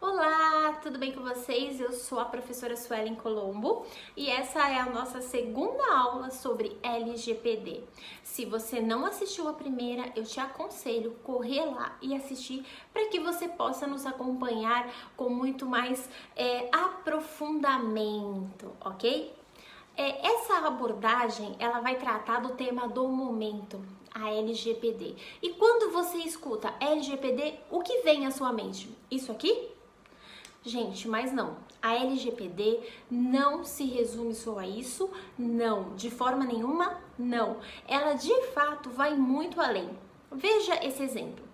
Olá, tudo bem com vocês? Eu sou a professora Suelen Colombo e essa é a nossa segunda aula sobre LGPD. Se você não assistiu a primeira, eu te aconselho correr lá e assistir para que você possa nos acompanhar com muito mais aprofundamento, ok? Essa abordagem, ela vai tratar do tema do momento, a LGPD. E quando você escuta LGPD, o que vem à sua mente? Isso aqui? Gente, mas não, a LGPD não se resume só a isso, não, de forma nenhuma, não. Ela de fato vai muito além. Veja esse exemplo.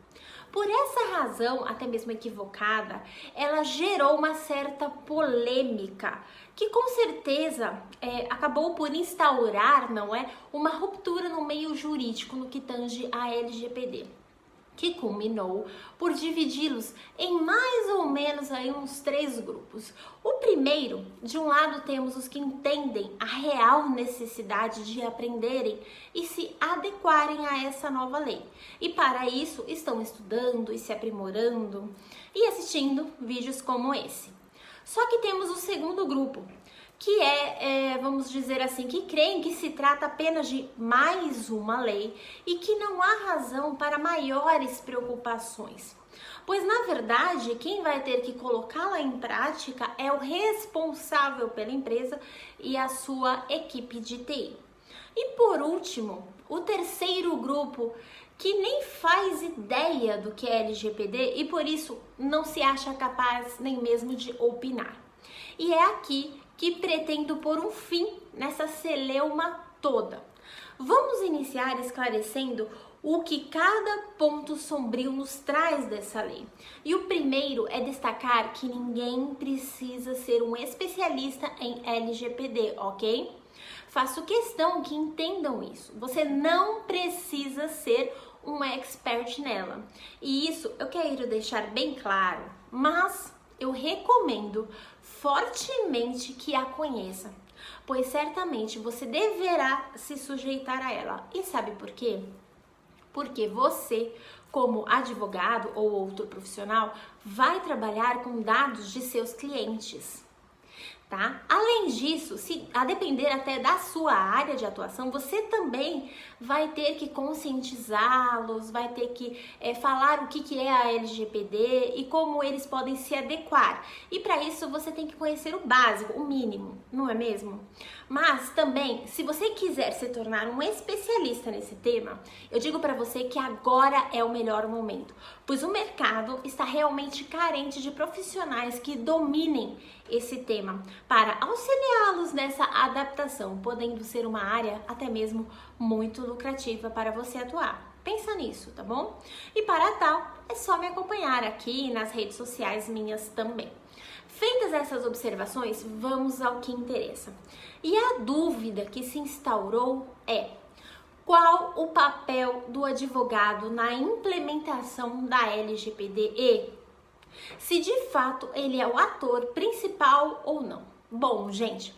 Por essa razão, até mesmo equivocada, ela gerou uma certa polêmica, que com certeza acabou por instaurar, não é, uma ruptura no meio jurídico no que tange a LGPD. Que culminou por dividi-los em mais ou menos aí uns 3 grupos. O primeiro, de um lado temos os que entendem a real necessidade de aprenderem e se adequarem a essa nova lei. E para isso estão estudando e se aprimorando e assistindo vídeos como esse. Só que temos o segundo grupo, que vamos dizer assim, que creem que se trata apenas de mais uma lei e que não há razão para maiores preocupações. Pois, na verdade, quem vai ter que colocá-la em prática é o responsável pela empresa e a sua equipe de TI. E, por último, o terceiro grupo, que nem faz ideia do que é LGPD e, por isso, não se acha capaz nem mesmo de opinar. E é aqui que pretendo pôr um fim nessa celeuma toda. Vamos iniciar esclarecendo o que cada ponto sombrio nos traz dessa lei. E o primeiro é destacar que ninguém precisa ser um especialista em LGPD, ok? Faço questão que entendam isso. Você não precisa ser um expert nela. E isso eu quero deixar bem claro, mas eu recomendo fortemente que a conheça, pois certamente você deverá se sujeitar a ela. E sabe por quê? Porque você, como advogado ou outro profissional, vai trabalhar com dados de seus clientes. Tá? Além disso, a depender até da sua área de atuação, você também vai ter que conscientizá-los, vai ter que falar o que é a LGPD e como eles podem se adequar. E para isso você tem que conhecer o básico, o mínimo, não é mesmo? Mas também, se você quiser se tornar um especialista nesse tema, eu digo para você que agora é o melhor momento, pois o mercado está realmente carente de profissionais que dominem esse tema para auxiliá-los nessa adaptação, podendo ser uma área até mesmo muito lucrativa para você atuar. Pensa nisso, tá bom? E para tal, é só me acompanhar aqui nas redes sociais minhas também. Feitas essas observações, vamos ao que interessa. E a dúvida que se instaurou é: qual o papel do advogado na implementação da LGPD e se de fato ele é o ator principal ou não? Bom, gente,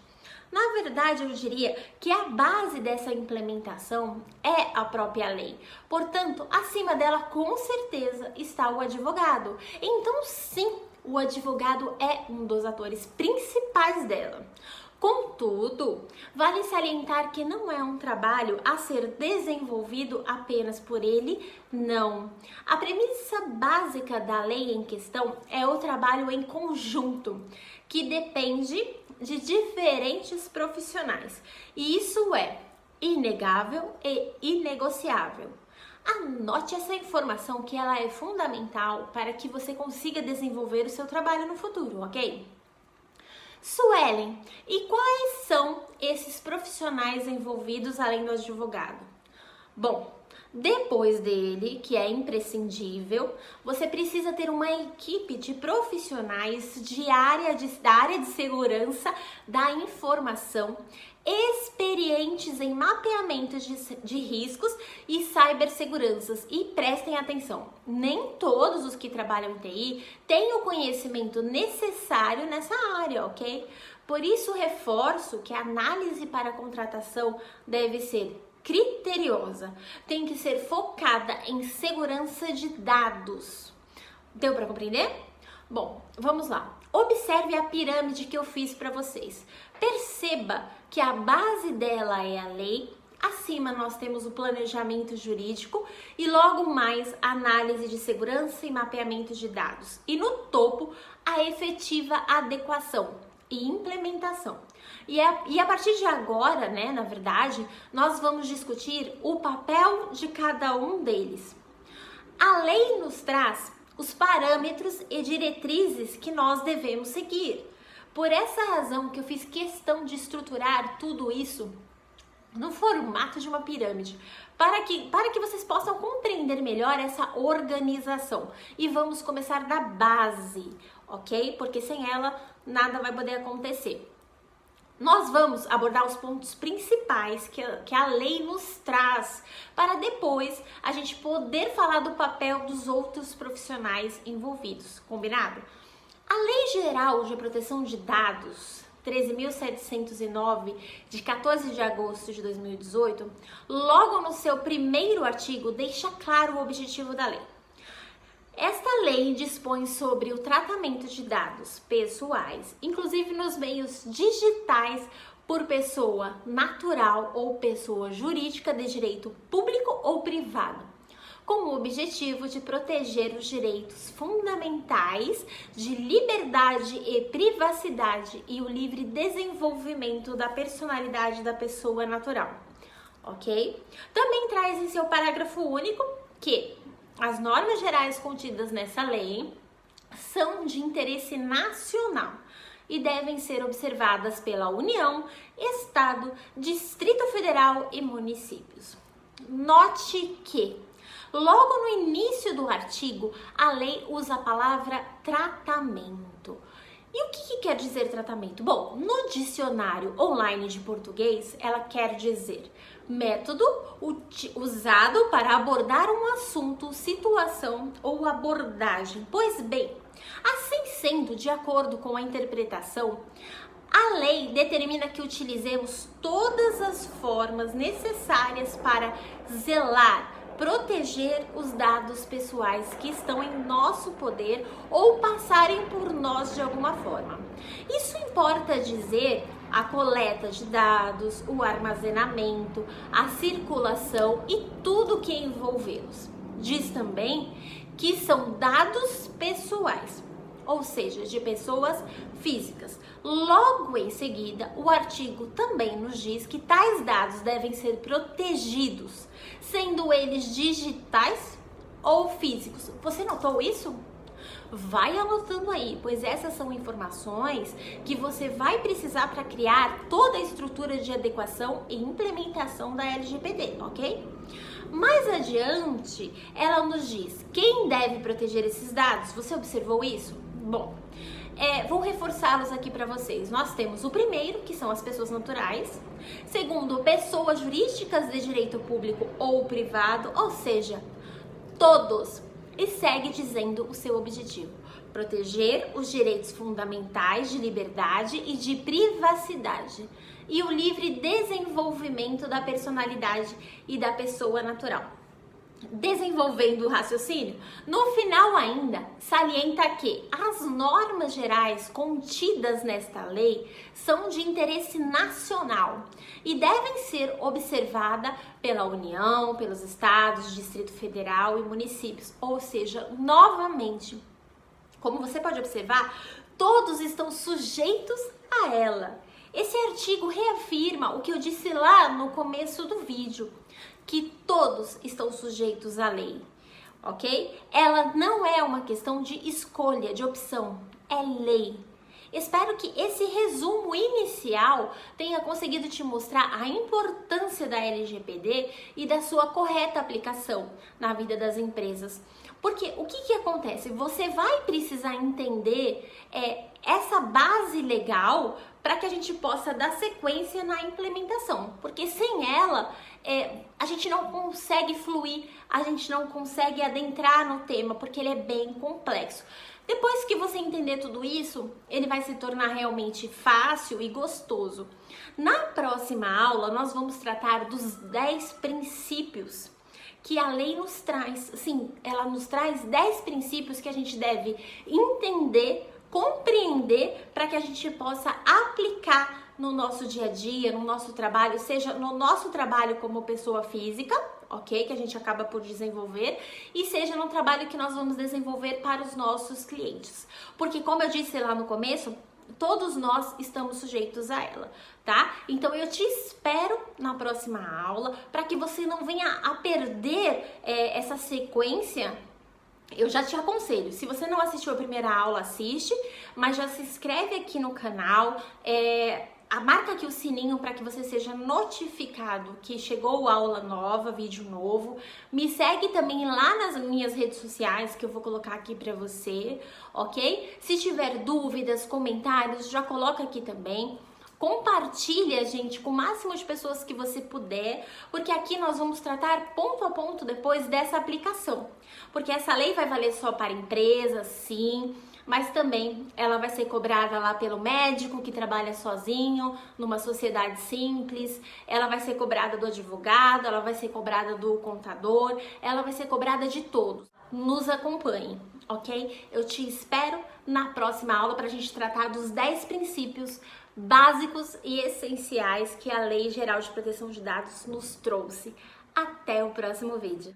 na verdade eu diria que a base dessa implementação é a própria lei. Portanto, acima dela com certeza está o advogado. Então, sim, o advogado é um dos atores principais dela. Contudo, vale salientar que não é um trabalho a ser desenvolvido apenas por ele, não. A premissa básica da lei em questão é o trabalho em conjunto, que depende de diferentes profissionais. E isso é inegável e inegociável. Anote essa informação que ela é fundamental para que você consiga desenvolver o seu trabalho no futuro, ok? Suelen, e quais são esses profissionais envolvidos além do advogado? Bom, depois dele, que é imprescindível, você precisa ter uma equipe de profissionais da área de segurança da informação, experientes em mapeamento de riscos e ciberseguranças. E prestem atenção, nem todos os que trabalham em TI têm o conhecimento necessário nessa área, ok? Por isso, reforço que a análise para a contratação deve ser criteriosa, tem que ser focada em segurança de dados. Deu para compreender? Bom, vamos lá. Observe a pirâmide que eu fiz para vocês. Perceba que a base dela é a lei, acima nós temos o planejamento jurídico e logo mais a análise de segurança e mapeamento de dados. E no topo, a efetiva adequação e implementação. E a partir de agora, né, na verdade, nós vamos discutir o papel de cada um deles. A lei nos traz os parâmetros e diretrizes que nós devemos seguir. Por essa razão que eu fiz questão de estruturar tudo isso no formato de uma pirâmide, para que vocês possam compreender melhor essa organização. E vamos começar da base, ok? Porque sem ela nada vai poder acontecer. Nós vamos abordar os pontos principais que a lei nos traz, para depois a gente poder falar do papel dos outros profissionais envolvidos, combinado? A Lei Geral de Proteção de Dados 13.709, de 14 de agosto de 2018, logo no seu primeiro artigo, deixa claro o objetivo da lei. Esta lei dispõe sobre o tratamento de dados pessoais, inclusive nos meios digitais, por pessoa natural ou pessoa jurídica de direito público ou privado, com o objetivo de proteger os direitos fundamentais de liberdade e privacidade e o livre desenvolvimento da personalidade da pessoa natural, ok? Também traz em seu parágrafo único que as normas gerais contidas nessa lei são de interesse nacional e devem ser observadas pela União, Estado, Distrito Federal e municípios. Note que, logo no início do artigo, a lei usa a palavra tratamento. E o que quer dizer tratamento? Bom, no dicionário online de português, ela quer dizer método usado para abordar um assunto, situação ou abordagem. Pois bem, assim sendo, de acordo com a interpretação, a lei determina que utilizemos todas as formas necessárias para zelar, proteger os dados pessoais que estão em nosso poder ou passarem por nós de alguma forma. Isso importa dizer a coleta de dados, o armazenamento, a circulação e tudo que envolvê-los. Diz também que são dados pessoais, ou seja, de pessoas físicas. Logo em seguida, o artigo também nos diz que tais dados devem ser protegidos, sendo eles digitais ou físicos. Você notou isso? Vai anotando aí, pois essas são informações que você vai precisar para criar toda a estrutura de adequação e implementação da LGPD, ok? Mais adiante, ela nos diz quem deve proteger esses dados. Você observou isso? Bom, vou reforçá-los aqui para vocês. Nós temos o primeiro, que são as pessoas naturais. Segundo, pessoas jurídicas de direito público ou privado, ou seja, todos. E segue dizendo o seu objetivo: proteger os direitos fundamentais de liberdade e de privacidade e o livre desenvolvimento da personalidade e da pessoa natural. Desenvolvendo o raciocínio, no final ainda salienta que as normas gerais contidas nesta lei são de interesse nacional e devem ser observadas pela União, pelos estados, Distrito Federal e municípios. Ou seja, novamente, como você pode observar, todos estão sujeitos a ela. Esse artigo reafirma o que eu disse lá no começo do vídeo, que todos estão sujeitos à lei, ok? Ela não é uma questão de escolha, de opção, é lei. Espero que esse resumo inicial tenha conseguido te mostrar a importância da LGPD e da sua correta aplicação na vida das empresas. Porque o que acontece? Você vai precisar entender essa base legal para que a gente possa dar sequência na implementação. Porque sem ela, a gente não consegue fluir, a gente não consegue adentrar no tema, porque ele é bem complexo. Depois que você entender tudo isso, ele vai se tornar realmente fácil e gostoso. Na próxima aula, nós vamos tratar dos 10 princípios que a lei nos traz. Sim, ela nos traz 10 princípios que a gente deve entender, compreender, para que a gente possa aplicar no nosso dia a dia, no nosso trabalho, seja no nosso trabalho como pessoa física, ok? Que a gente acaba por desenvolver, e seja no trabalho que nós vamos desenvolver para os nossos clientes. Porque, como eu disse lá no começo, todos nós estamos sujeitos a ela, tá? Então eu te espero na próxima aula para que você não venha a perder essa sequência. Eu já te aconselho, se você não assistiu a primeira aula, assiste, mas já se inscreve aqui no canal, marca aqui o sininho para que você seja notificado que chegou aula nova, vídeo novo. Me segue também lá nas minhas redes sociais que eu vou colocar aqui para você, ok? Se tiver dúvidas, comentários, já coloca aqui também. Compartilha, gente, com o máximo de pessoas que você puder, porque aqui nós vamos tratar ponto a ponto depois dessa aplicação. Porque essa lei vai valer só para empresas, sim, mas também ela vai ser cobrada lá pelo médico que trabalha sozinho, numa sociedade simples, ela vai ser cobrada do advogado, ela vai ser cobrada do contador, ela vai ser cobrada de todos. Nos acompanhe, ok? Eu te espero na próxima aula para a gente tratar dos 10 princípios básicos e essenciais que a Lei Geral de Proteção de Dados nos trouxe. Até o próximo vídeo.